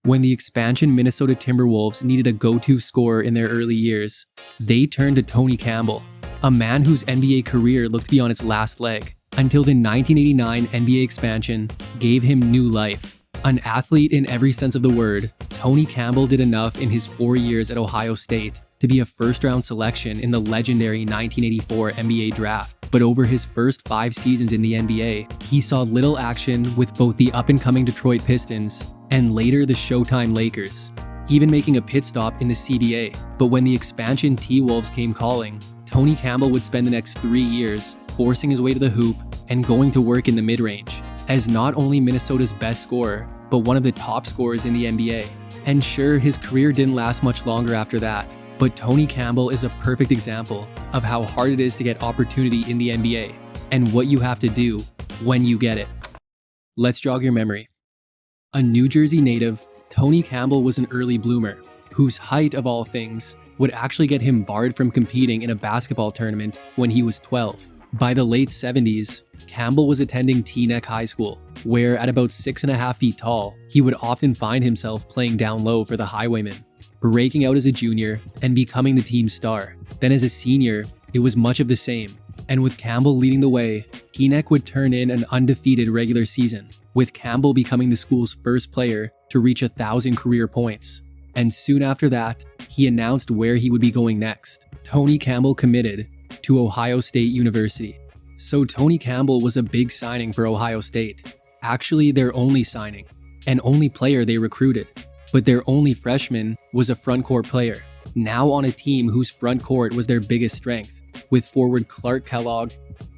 When the expansion Minnesota Timberwolves needed a go-to scorer in their early years, they turned to Tony Campbell, a man whose NBA career looked to be on its last leg, until the 1989 NBA expansion gave him new life. An athlete in every sense of the word, Tony Campbell did enough in his 4 years at Ohio State to be a first-round selection in the legendary 1984 NBA draft. But over his first 5 seasons in the NBA, he saw little action with both the up-and-coming Detroit Pistons and later the Showtime Lakers, even making a pit stop in the CBA. But when the expansion T-Wolves came calling, Tony Campbell would spend the next 3 years forcing his way to the hoop and going to work in the mid-range, as not only Minnesota's best scorer, but one of the top scorers in the NBA. And sure, his career didn't last much longer after that, but Tony Campbell is a perfect example of how hard it is to get opportunity in the NBA, and what you have to do when you get it. Let's jog your memory. A New Jersey native, Tony Campbell was an early bloomer, whose height of all things would actually get him barred from competing in a basketball tournament when he was 12. By the late 70s, Campbell was attending Teaneck High School, where at about 6.5 feet tall, he would often find himself playing down low for the Highwaymen, breaking out as a junior and becoming the team's star. Then as a senior, it was much of the same, and with Campbell leading the way, Teaneck would turn in an undefeated regular season, with Campbell becoming the school's first player to reach 1,000 career points. And soon after that, he announced where he would be going next. Tony Campbell committed to Ohio State University. So Tony Campbell was a big signing for Ohio State. Actually, their only signing, and only player they recruited. But their only freshman was a front court player, now on a team whose front court was their biggest strength, with forward Clark Kellogg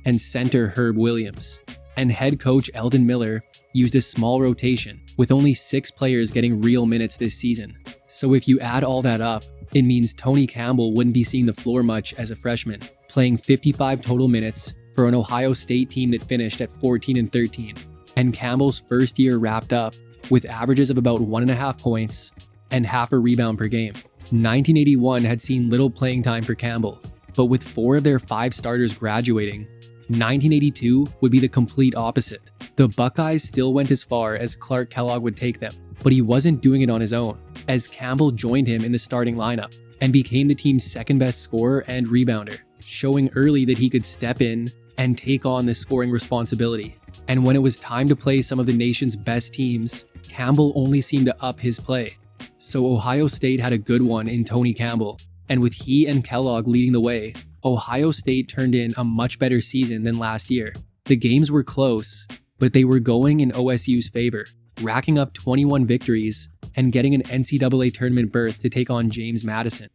and center Herb Williams. And head coach Eldon Miller used a small rotation, with only 6 players getting real minutes this season. So if you add all that up, it means Tony Campbell wouldn't be seeing the floor much as a freshman, playing 55 total minutes for an Ohio State team that finished at 14-13. And Campbell's first year wrapped up with averages of about 1.5 points and half a rebound per game. 1981 had seen little playing time for Campbell, but with 4 of their 5 starters graduating, 1982 would be the complete opposite. The Buckeyes still went as far as Clark Kellogg would take them, but he wasn't doing it on his own, as Campbell joined him in the starting lineup and became the team's second best scorer and rebounder, showing early that he could step in and take on the scoring responsibility. And when it was time to play some of the nation's best teams, Campbell only seemed to up his play. So Ohio State had a good one in Tony Campbell, and with he and Kellogg leading the way, Ohio State turned in a much better season than last year. The games were close, but they were going in OSU's favor, racking up 21 victories and getting an NCAA tournament berth to take on James Madison.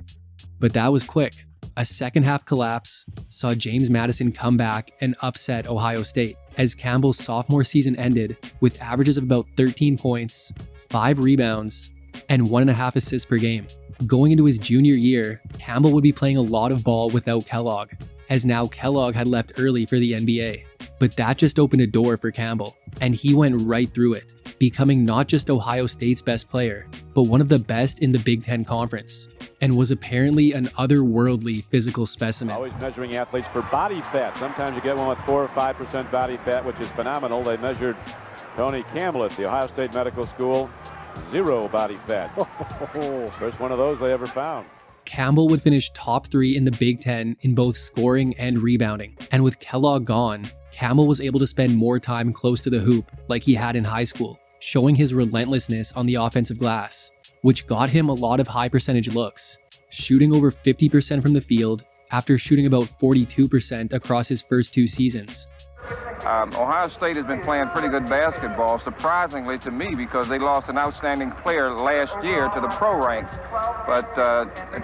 But that was quick. A second half collapse saw James Madison come back and upset Ohio State, as Campbell's sophomore season ended with averages of about 13 points, 5 rebounds, and 1.5 assists per game. Going into his junior year, Campbell would be playing a lot of ball without Kellogg, as now Kellogg had left early for the NBA. But that just opened a door for Campbell, and he went right through it, becoming not just Ohio State's best player, but one of the best in the Big Ten Conference, and was apparently an otherworldly physical specimen. Always measuring athletes for body fat. Sometimes you get one with 4 or 5% body fat, which is phenomenal. They measured Tony Campbell at the Ohio State Medical School. 0 body fat. First one of those they ever found. Campbell would finish top 3 in the Big Ten in both scoring and rebounding. And with Kellogg gone, Campbell was able to spend more time close to the hoop like he had in high school, showing his relentlessness on the offensive glass, which got him a lot of high percentage looks, shooting over 50% from the field after shooting about 42% across his first 2 seasons. Ohio State has been playing pretty good basketball, surprisingly to me, because they lost an outstanding player last year to the pro ranks. But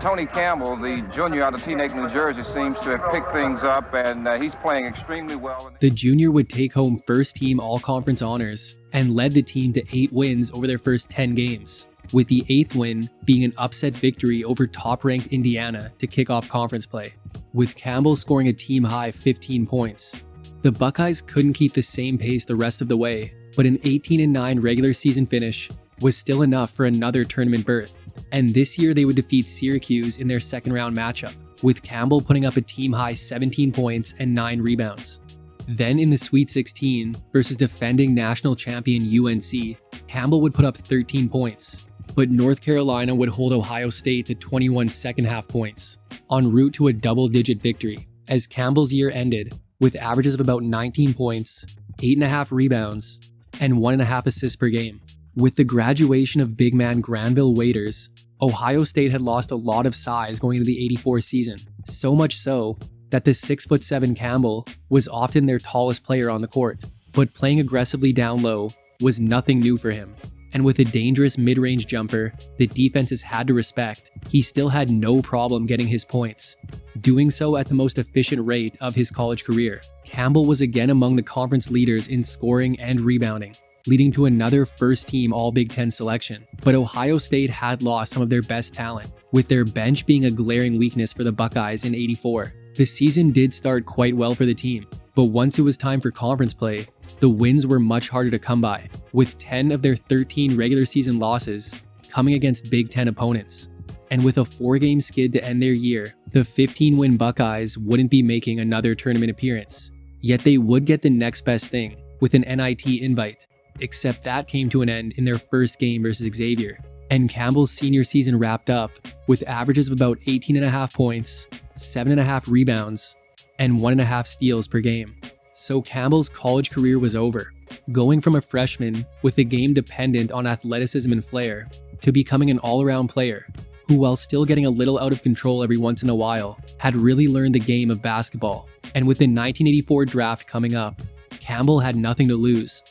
Tony Campbell, the junior out of Teaneck, New Jersey, seems to have picked things up, and he's playing extremely well. The junior would take home first-team all-conference honors and led the team to 8 wins over their first 10 games, with the 8th win being an upset victory over top-ranked Indiana to kick off conference play, with Campbell scoring a team-high 15 points. The Buckeyes couldn't keep the same pace the rest of the way, but an 18-9 regular season finish was still enough for another tournament berth. And this year they would defeat Syracuse in their second round matchup, with Campbell putting up a team-high 17 points and 9 rebounds. Then in the Sweet 16 versus defending national champion UNC, Campbell would put up 13 points, but North Carolina would hold Ohio State to 21 second-half points, en route to a double-digit victory, as Campbell's year ended with averages of about 19 points, 8.5 rebounds, and 1.5 assists per game. With the graduation of big man Granville Waiters, Ohio State had lost a lot of size going into the '84 season, so much so that the 6'7" Campbell was often their tallest player on the court. But playing aggressively down low was nothing new for him. And with a dangerous mid-range jumper that defenses had to respect, he still had no problem getting his points, doing so at the most efficient rate of his college career. Campbell was again among the conference leaders in scoring and rebounding, leading to another first-team All-Big Ten selection. But Ohio State had lost some of their best talent, with their bench being a glaring weakness for the Buckeyes in '84. The season did start quite well for the team, but once it was time for conference play, the wins were much harder to come by, with 10 of their 13 regular season losses coming against Big Ten opponents. And with a 4-game skid to end their year, the 15-win Buckeyes wouldn't be making another tournament appearance. Yet they would get the next best thing, with an NIT invite, except that came to an end in their first game versus Xavier. And Campbell's senior season wrapped up with averages of about 18.5 points, 7.5 rebounds, and 1.5 steals per game. So Campbell's college career was over, going from a freshman with a game dependent on athleticism and flair to becoming an all-around player who, while still getting a little out of control every once in a while, had really learned the game of basketball. And with the 1984 draft coming up, Campbell had nothing to lose.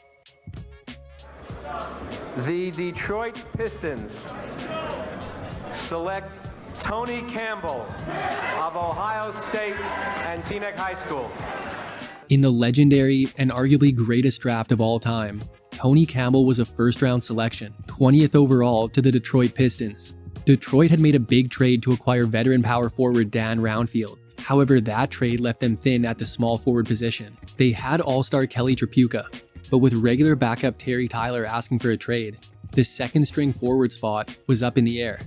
The Detroit Pistons select Tony Campbell of Ohio State and Teaneck High School. In the legendary and arguably greatest draft of all time, Tony Campbell was a first-round selection, 20th overall to the Detroit Pistons. Detroit had made a big trade to acquire veteran power forward Dan Roundfield. However, that trade left them thin at the small forward position. They had all-star Kelly Tripucka, but with regular backup Terry Tyler asking for a trade, the second-string forward spot was up in the air.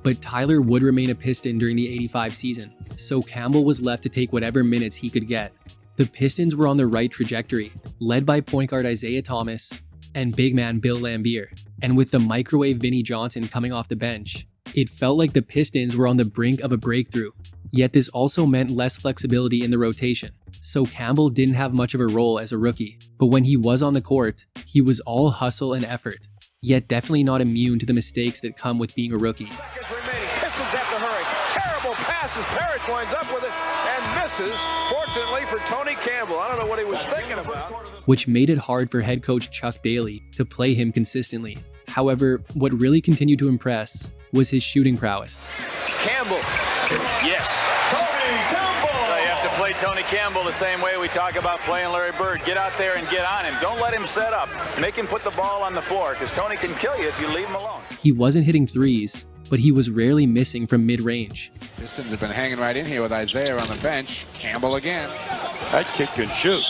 But Tyler would remain a Piston during the '85 season, so Campbell was left to take whatever minutes he could get. The Pistons were on the right trajectory, led by point guard Isaiah Thomas and big man Bill Laimbeer. And with the microwave Vinnie Johnson coming off the bench, it felt like the Pistons were on the brink of a breakthrough. Yet this also meant less flexibility in the rotation, so Campbell didn't have much of a role as a rookie. But when he was on the court, he was all hustle and effort, yet definitely not immune to the mistakes that come with being a rookie. Seconds remaining. Pistons have to hurry. Terrible passes. Parrish winds up with it and misses. Fortunately for Tony Campbell. I don't know what he was thinking about. Which made it hard for head coach Chuck Daly to play him consistently. However, what really continued to impress was his shooting prowess. Campbell. Yes. Tony Campbell. So you have to play Tony Campbell the same way we talk about playing Larry Bird. Get out there and get on him. Don't let him set up. Make him put the ball on the floor, because Tony can kill you if you leave him alone. He wasn't hitting threes, but he was rarely missing from mid-range. Pistons have been hanging right in here with Isaiah on the bench. Campbell again. That kid can shoot.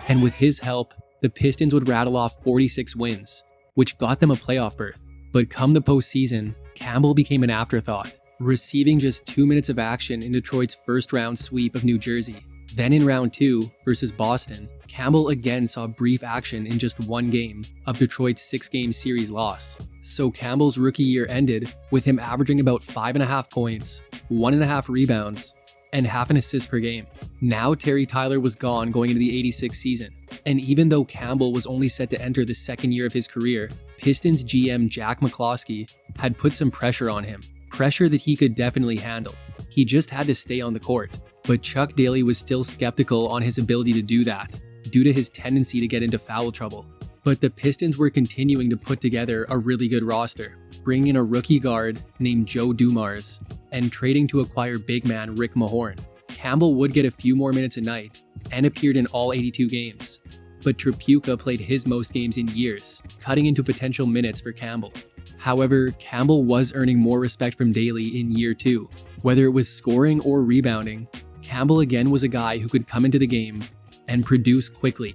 And with his help, the Pistons would rattle off 46 wins, which got them a playoff berth. But come the postseason, Campbell became an afterthought, receiving just 2 minutes of action in Detroit's first-round sweep of New Jersey. Then in round 2 versus Boston, Campbell again saw brief action in just one game of Detroit's 6-game series loss. So Campbell's rookie year ended with him averaging about 5.5 points, 1.5 rebounds, and half an assist per game. Now Terry Tyler was gone going into the '86 season, and even though Campbell was only set to enter the second year of his career, Pistons GM Jack McCloskey had put some pressure on him, pressure that he could definitely handle. He just had to stay on the court. But Chuck Daly was still skeptical on his ability to do that, due to his tendency to get into foul trouble. But the Pistons were continuing to put together a really good roster, bringing in a rookie guard named Joe Dumars, and trading to acquire big man Rick Mahorn. Campbell would get a few more minutes a night, and appeared in all 82 games. But Tripucka played his most games in years, cutting into potential minutes for Campbell. However, Campbell was earning more respect from Daly in year 2. Whether it was scoring or rebounding, Campbell again was a guy who could come into the game and produce quickly.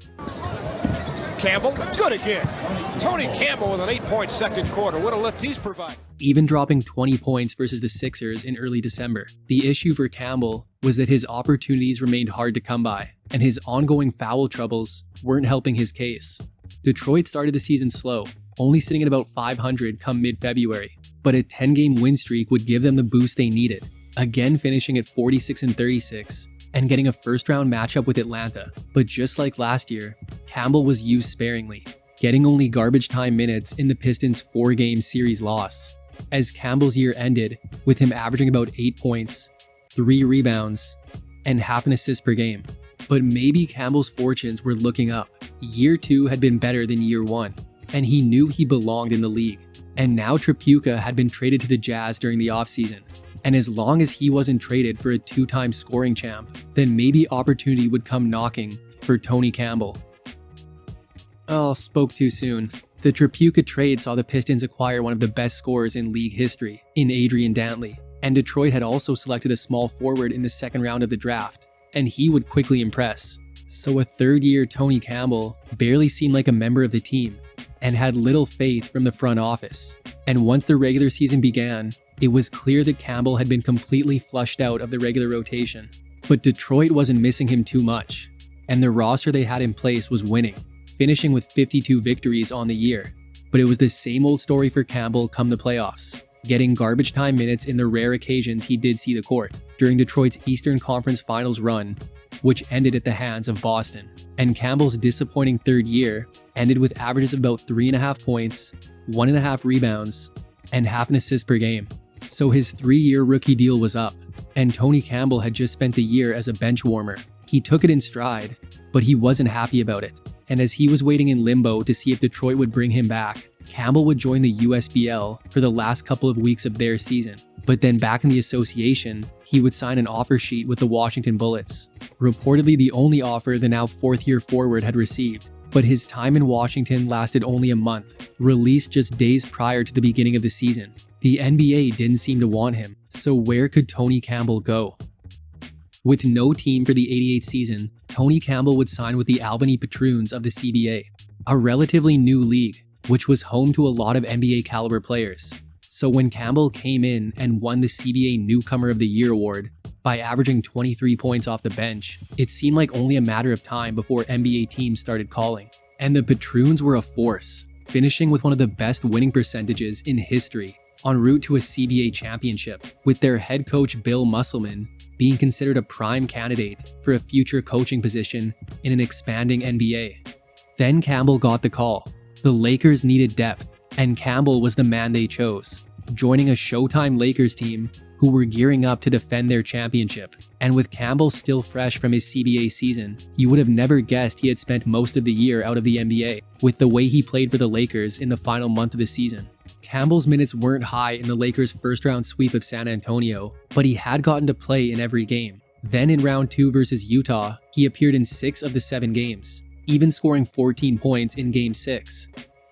Campbell, good again. Tony Campbell with an 8-point second quarter. What a lift he's provided. Even dropping 20 points versus the Sixers in early December. The issue for Campbell was that his opportunities remained hard to come by, and his ongoing foul troubles weren't helping his case. Detroit started the season slow, only sitting at about 500 come mid-February. but a 10-game win streak would give them the boost they needed, again finishing at 46-36 and getting a first-round matchup with Atlanta. But just like last year, Campbell was used sparingly, getting only garbage time minutes in the Pistons' 4-game series loss, as Campbell's year ended with him averaging about 8 points, 3 rebounds, and half an assist per game. But maybe Campbell's fortunes were looking up. Year 2 had been better than year 1, and he knew he belonged in the league. And now Tripucka had been traded to the Jazz during the offseason. And as long as he wasn't traded for a 2-time scoring champ, then maybe opportunity would come knocking for Tony Campbell. Oh, spoke too soon. The Tripucka trade saw the Pistons acquire one of the best scorers in league history in Adrian Dantley, and Detroit had also selected a small forward in the second round of the draft, and he would quickly impress. So a third-year Tony Campbell barely seemed like a member of the team and had little faith from the front office. And once the regular season began, it was clear that Campbell had been completely flushed out of the regular rotation. But Detroit wasn't missing him too much, and the roster they had in place was winning, finishing with 52 victories on the year. But it was the same old story for Campbell come the playoffs, getting garbage time minutes in the rare occasions he did see the court during Detroit's Eastern Conference Finals run, which ended at the hands of Boston. And Campbell's disappointing third year ended with averages of about 3.5 points, 1.5 rebounds, and half an assist per game. So his 3-year rookie deal was up, and Tony Campbell had just spent the year as a bench warmer. He took it in stride, but he wasn't happy about it. And as he was waiting in limbo to see if Detroit would bring him back, Campbell would join the USBL for the last couple of weeks of their season. But then back in the association, he would sign an offer sheet with the Washington Bullets, reportedly the only offer the now 4th-year forward had received. But his time in Washington lasted only a month, released just days prior to the beginning of the season. The NBA didn't seem to want him, so where could Tony Campbell go? With no team for the '88 season, Tony Campbell would sign with the Albany Patroons of the CBA, a relatively new league, which was home to a lot of NBA caliber players. So when Campbell came in and won the CBA Newcomer of the Year award by averaging 23 points off the bench, it seemed like only a matter of time before NBA teams started calling. And the Patroons were a force, finishing with one of the best winning percentages in history, en route to a CBA championship, with their head coach Bill Musselman being considered a prime candidate for a future coaching position in an expanding NBA. Then Campbell got the call. The Lakers needed depth, and Campbell was the man they chose, joining a Showtime Lakers team who were gearing up to defend their championship. And with Campbell still fresh from his CBA season, you would have never guessed he had spent most of the year out of the NBA, with the way he played for the Lakers in the final month of the season. Campbell's minutes weren't high in the Lakers' first-round sweep of San Antonio, but he had gotten to play in every game. Then in round 2 versus Utah, he appeared in 6 of the 7 games, even scoring 14 points in game 6.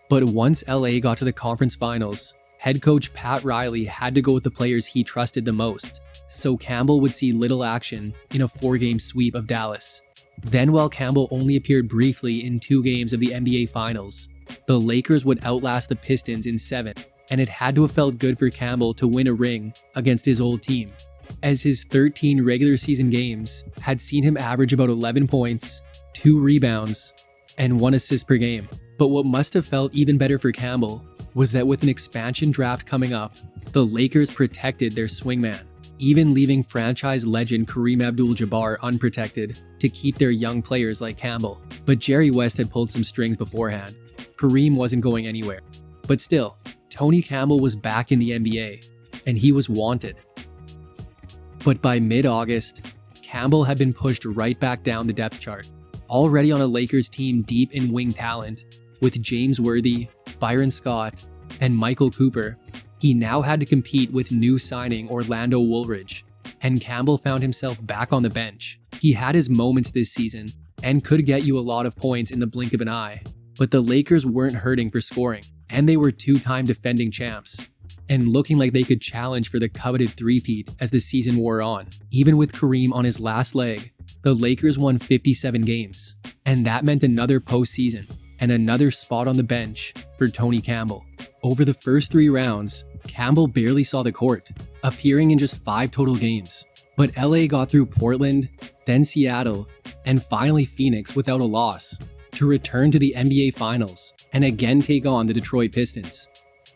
But once LA got to the conference finals, head coach Pat Riley had to go with the players he trusted the most, so Campbell would see little action in a 4-game sweep of Dallas. Then while Campbell only appeared briefly in 2 games of the NBA Finals, the Lakers would outlast the Pistons in 7, and it had to have felt good for Campbell to win a ring against his old team, as his 13 regular season games had seen him average about 11 points, 2 rebounds, and 1 assist per game. But what must have felt even better for Campbell was that with an expansion draft coming up, the Lakers protected their swingman, even leaving franchise legend Kareem Abdul-Jabbar unprotected to keep their young players like Campbell. But Jerry West had pulled some strings beforehand. Kareem wasn't going anywhere. But still, Tony Campbell was back in the NBA, and he was wanted. But by mid-August, Campbell had been pushed right back down the depth chart. Already on a Lakers team deep in wing talent, with James Worthy, Byron Scott, and Michael Cooper, he now had to compete with new signing Orlando Woolridge, and Campbell found himself back on the bench. He had his moments this season, and could get you a lot of points in the blink of an eye, but the Lakers weren't hurting for scoring, and they were 2-time defending champs, and looking like they could challenge for the coveted three-peat as the season wore on. Even with Kareem on his last leg, the Lakers won 57 games, and that meant another postseason and another spot on the bench for Tony Campbell. Over the first 3 rounds, Campbell barely saw the court, appearing in just 5 total games. But LA got through Portland, then Seattle, and finally Phoenix without a loss, to return to the NBA Finals and again take on the Detroit Pistons.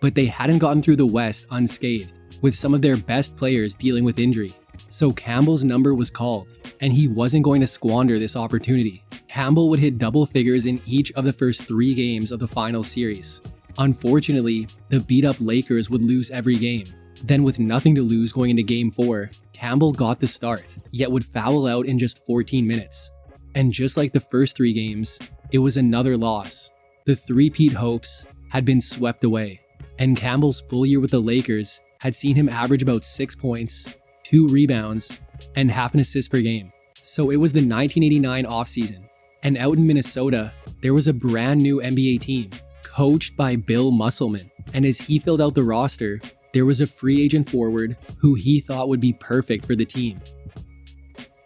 but they hadn't gotten through the West unscathed, with some of their best players dealing with injury. So Campbell's number was called, and he wasn't going to squander this opportunity. Campbell would hit double figures in each of the first 3 games of the final series. Unfortunately, the beat-up Lakers would lose every game. Then with nothing to lose going into Game 4, Campbell got the start, yet would foul out in just 14 minutes. And just like the first 3 games, it was another loss. The three-peat hopes had been swept away, and Campbell's full year with the Lakers had seen him average about 6 points, 2 rebounds, and half an assist per game. So it was the 1989 offseason, and out in Minnesota, there was a brand new NBA team, coached by Bill Musselman, and as he filled out the roster, there was a free agent forward who he thought would be perfect for the team.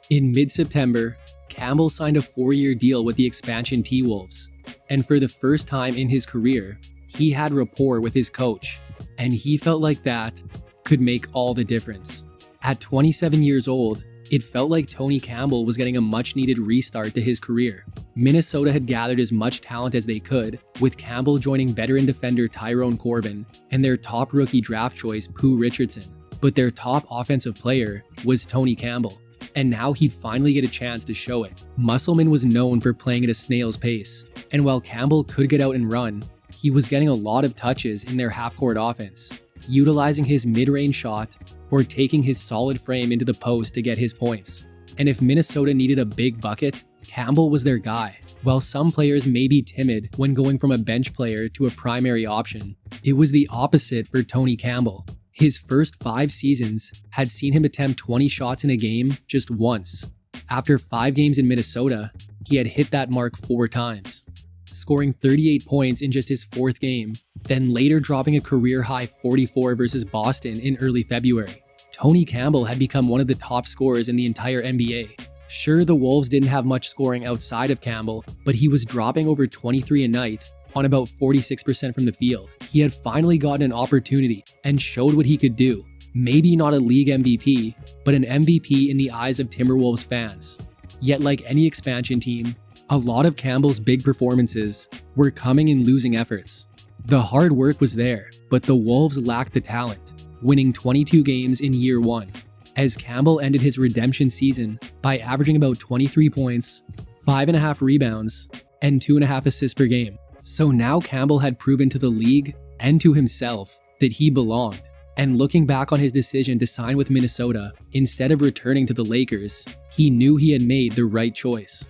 In mid-September, Campbell signed a 4-year deal with the expansion TWolves, and for the first time in his career, he had rapport with his coach, and he felt like that could make all the difference. At 27 years old, it felt like Tony Campbell was getting a much-needed restart to his career. Minnesota had gathered as much talent as they could, with Campbell joining veteran defender Tyrone Corbin and their top rookie draft choice Pooh Richardson. But their top offensive player was Tony Campbell, and now he'd finally get a chance to show it. Musselman was known for playing at a snail's pace, and while Campbell could get out and run, he was getting a lot of touches in their half-court offense, utilizing his mid-range shot or taking his solid frame into the post to get his points. And if Minnesota needed a big bucket, Campbell was their guy. While some players may be timid when going from a bench player to a primary option, it was the opposite for Tony Campbell. His first 5 seasons had seen him attempt 20 shots in a game just once. After 5 games in Minnesota, he had hit that mark 4 times, scoring 38 points in just his 4th game, then later dropping a career-high 44 versus Boston in early February. Tony Campbell had become one of the top scorers in the entire NBA. Sure, the Wolves didn't have much scoring outside of Campbell, but he was dropping over 23 a night on about 46% from the field. He had finally gotten an opportunity and showed what he could do. Maybe not a league MVP, but an MVP in the eyes of Timberwolves fans. Yet like any expansion team, a lot of Campbell's big performances were coming in losing efforts. The hard work was there, but the Wolves lacked the talent, winning 22 games in year 1, as Campbell ended his redemption season by averaging about 23 points, 5.5 rebounds, and 2.5 assists per game. So now Campbell had proven to the league and to himself that he belonged. And looking back on his decision to sign with Minnesota instead of returning to the Lakers, he knew he had made the right choice.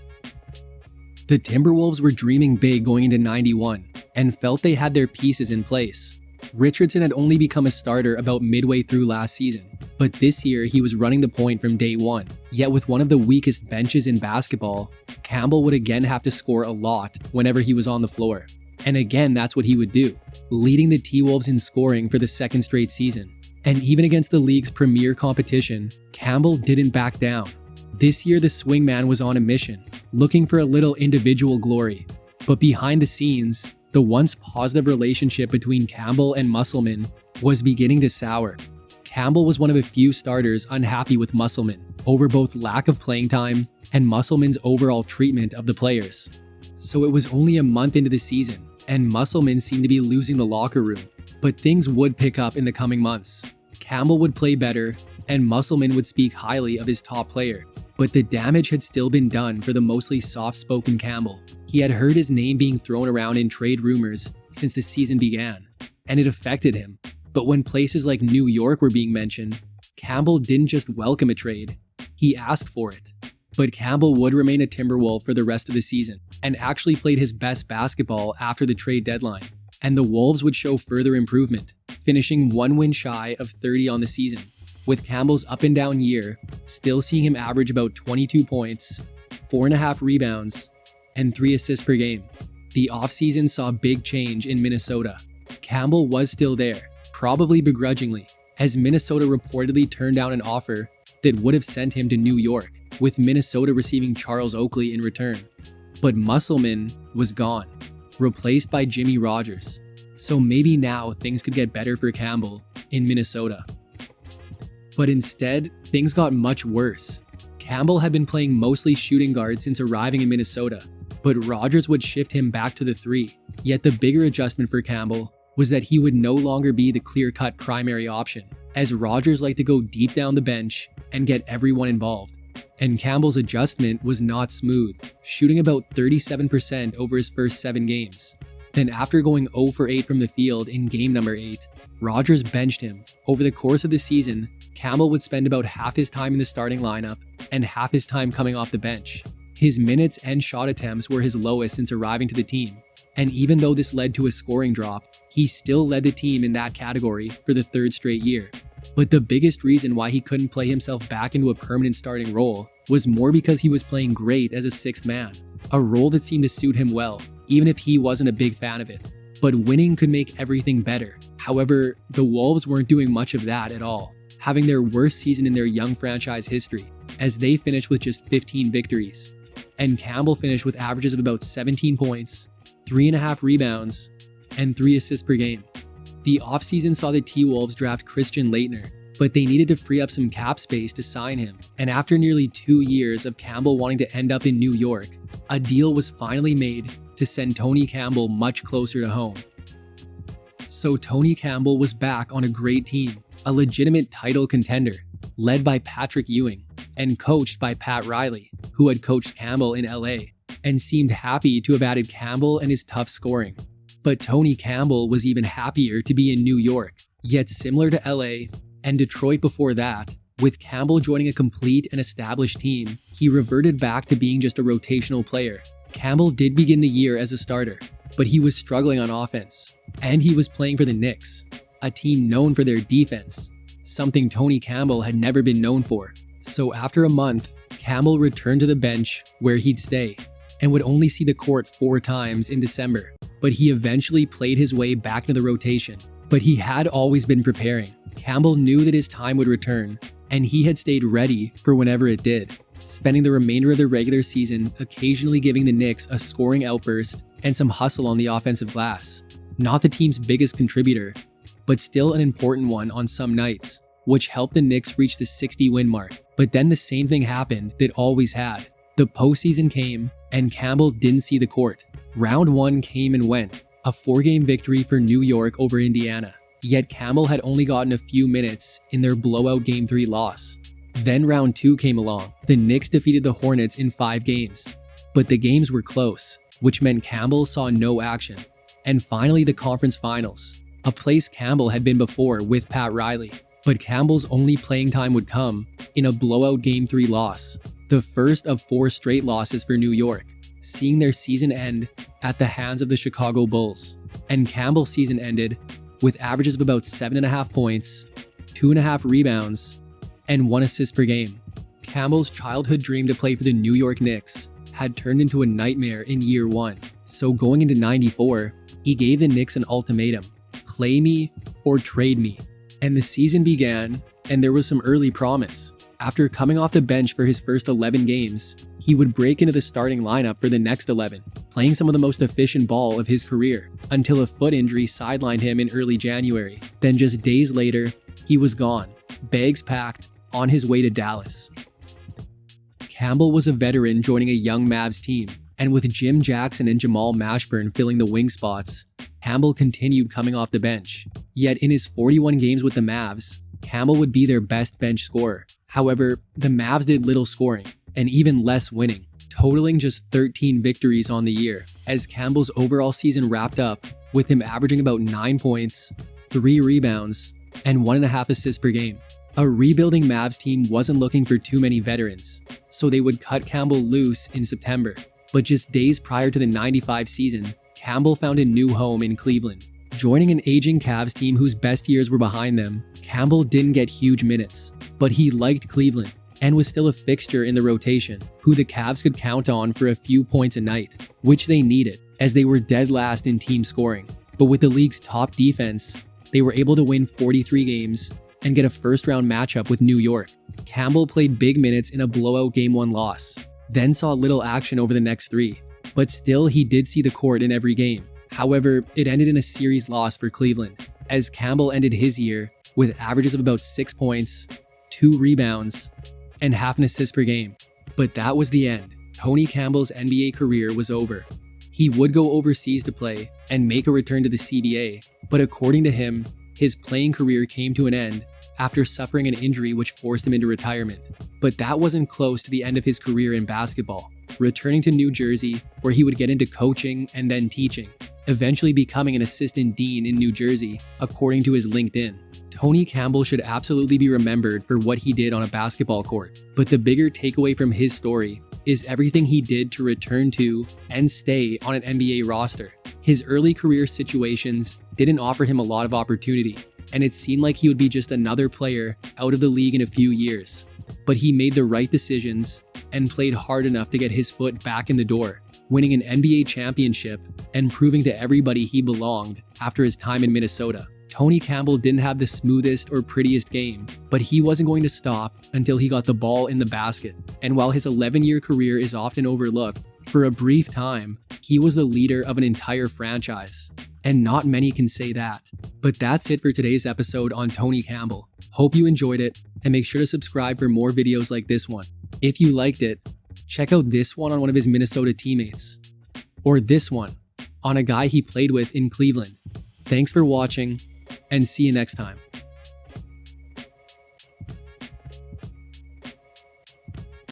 The Timberwolves were dreaming big going into 91 and felt they had their pieces in place. Richardson had only become a starter about midway through last season, but this year he was running the point from day 1. Yet with one of the weakest benches in basketball, Campbell would again have to score a lot whenever he was on the floor. And again, that's what he would do, leading the T-Wolves in scoring for the 2nd straight season. And even against the league's premier competition, Campbell didn't back down. This year, the swingman was on a mission, looking for a little individual glory. But behind the scenes, the once positive relationship between Campbell and Musselman was beginning to sour. Campbell was one of a few starters unhappy with Musselman over both lack of playing time and Musselman's overall treatment of the players. So it was only a month into the season, and Musselman seemed to be losing the locker room. But things would pick up in the coming months. Campbell would play better, and Musselman would speak highly of his top player. But the damage had still been done for the mostly soft-spoken Campbell. He had heard his name being thrown around in trade rumors since the season began, and it affected him. But when places like New York were being mentioned, Campbell didn't just welcome a trade, he asked for it. But Campbell would remain a Timberwolf for the rest of the season, and actually played his best basketball after the trade deadline. And the Wolves would show further improvement, finishing 1 win shy of 30 on the season, with Campbell's up and down year still seeing him average about 22 points, 4.5 rebounds, and 3 assists per game. The offseason saw big change in Minnesota. Campbell was still there, probably begrudgingly, as Minnesota reportedly turned down an offer that would have sent him to New York, with Minnesota receiving Charles Oakley in return. But Musselman was gone, replaced by Jimmy Rogers. So maybe now things could get better for Campbell in Minnesota. But instead, things got much worse. Campbell had been playing mostly shooting guard since arriving in Minnesota, but Rogers would shift him back to the 3. Yet the bigger adjustment for Campbell was that he would no longer be the clear-cut primary option, as Rodgers liked to go deep down the bench and get everyone involved. And Campbell's adjustment was not smooth, shooting about 37% over his first 7 games. Then after going 0 for 8 from the field in game number 8, Rodgers benched him. Over the course of the season, Campbell would spend about half his time in the starting lineup and half his time coming off the bench. His minutes and shot attempts were his lowest since arriving to the team, and even though this led to a scoring drop, he still led the team in that category for the 3rd straight year. But the biggest reason why he couldn't play himself back into a permanent starting role was more because he was playing great as a 6th man, a role that seemed to suit him well, even if he wasn't a big fan of it. But winning could make everything better. However, the Wolves weren't doing much of that at all, having their worst season in their young franchise history, as they finished with just 15 victories. And Campbell finished with averages of about 17 points, 3.5 rebounds, and 3 assists per game. The offseason saw the TWolves draft Christian Laettner, but they needed to free up some cap space to sign him. And after nearly 2 years of Campbell wanting to end up in New York, a deal was finally made to send Tony Campbell much closer to home. So Tony Campbell was back on a great team, a legitimate title contender, led by Patrick Ewing and coached by Pat Riley, who had coached Campbell in LA, and seemed happy to have added Campbell and his tough scoring. But Tony Campbell was even happier to be in New York, yet similar to LA and Detroit before that, with Campbell joining a complete and established team, he reverted back to being just a rotational player. Campbell did begin the year as a starter, but he was struggling on offense, and he was playing for the Knicks, a team known for their defense, something Tony Campbell had never been known for. So after a month, Campbell returned to the bench where he'd stay, and would only see the court 4 times in December, but he eventually played his way back into the rotation. But he had always been preparing. Campbell knew that his time would return, and he had stayed ready for whenever it did, spending the remainder of the regular season occasionally giving the Knicks a scoring outburst and some hustle on the offensive glass. Not the team's biggest contributor, but still an important one on some nights, which helped the Knicks reach the 60-win mark. But then the same thing happened that always had. The postseason came, and Campbell didn't see the court. Round 1 came and went, a 4-game victory for New York over Indiana. Yet Campbell had only gotten a few minutes in their blowout Game 3 loss. Then round 2 came along. The Knicks defeated the Hornets in 5 games. But the games were close, which meant Campbell saw no action. And finally the conference finals, a place Campbell had been before with Pat Riley. But Campbell's only playing time would come in a blowout Game 3 loss, the first of 4 straight losses for New York, seeing their season end at the hands of the Chicago Bulls. And Campbell's season ended with averages of about 7.5 points, 2.5 rebounds, and 1 assist per game. Campbell's childhood dream to play for the New York Knicks had turned into a nightmare in year 1. So going into '94, he gave the Knicks an ultimatum: play me or trade me. And the season began, and there was some early promise. After coming off the bench for his first 11 games, he would break into the starting lineup for the next 11, playing some of the most efficient ball of his career, until a foot injury sidelined him in early January. Then just days later, he was gone, bags packed, on his way to Dallas. Campbell was a veteran joining a young Mavs team, and with Jim Jackson and Jamal Mashburn filling the wing spots, Campbell continued coming off the bench. Yet in his 41 games with the Mavs, Campbell would be their best bench scorer. However, the Mavs did little scoring, and even less winning, totaling just 13 victories on the year, as Campbell's overall season wrapped up with him averaging about 9 points, 3 rebounds, and 1.5 assists per game. A rebuilding Mavs team wasn't looking for too many veterans, so they would cut Campbell loose in September. But just days prior to the '95 season, Campbell found a new home in Cleveland. Joining an aging Cavs team whose best years were behind them, Campbell didn't get huge minutes, but he liked Cleveland and was still a fixture in the rotation, who the Cavs could count on for a few points a night, which they needed, as they were dead last in team scoring. But with the league's top defense, they were able to win 43 games and get a first-round matchup with New York. Campbell played big minutes in a blowout Game 1 loss, then saw little action over the next 3, but still he did see the court in every game. However, it ended in a series loss for Cleveland, as Campbell ended his year with averages of about 6 points, 2 rebounds, and half an assist per game. But that was the end. Tony Campbell's NBA career was over. He would go overseas to play and make a return to the CBA, but according to him, his playing career came to an end after suffering an injury which forced him into retirement. But that wasn't close to the end of his career in basketball, returning to New Jersey where he would get into coaching and then teaching, eventually becoming an assistant dean in New Jersey, according to his LinkedIn. Tony Campbell should absolutely be remembered for what he did on a basketball court, but the bigger takeaway from his story is everything he did to return to and stay on an NBA roster. His early career situations didn't offer him a lot of opportunity, and it seemed like he would be just another player out of the league in a few years. But he made the right decisions and played hard enough to get his foot back in the door, winning an NBA championship and proving to everybody he belonged after his time in Minnesota. Tony Campbell didn't have the smoothest or prettiest game, but he wasn't going to stop until he got the ball in the basket. And while his 11-year career is often overlooked, for a brief time, he was the leader of an entire franchise. And not many can say that. But that's it for today's episode on Tony Campbell. Hope you enjoyed it, and make sure to subscribe for more videos like this one. If you liked it, check out this one on one of his Minnesota teammates. Or this one on a guy he played with in Cleveland. Thanks for watching, and see you next time.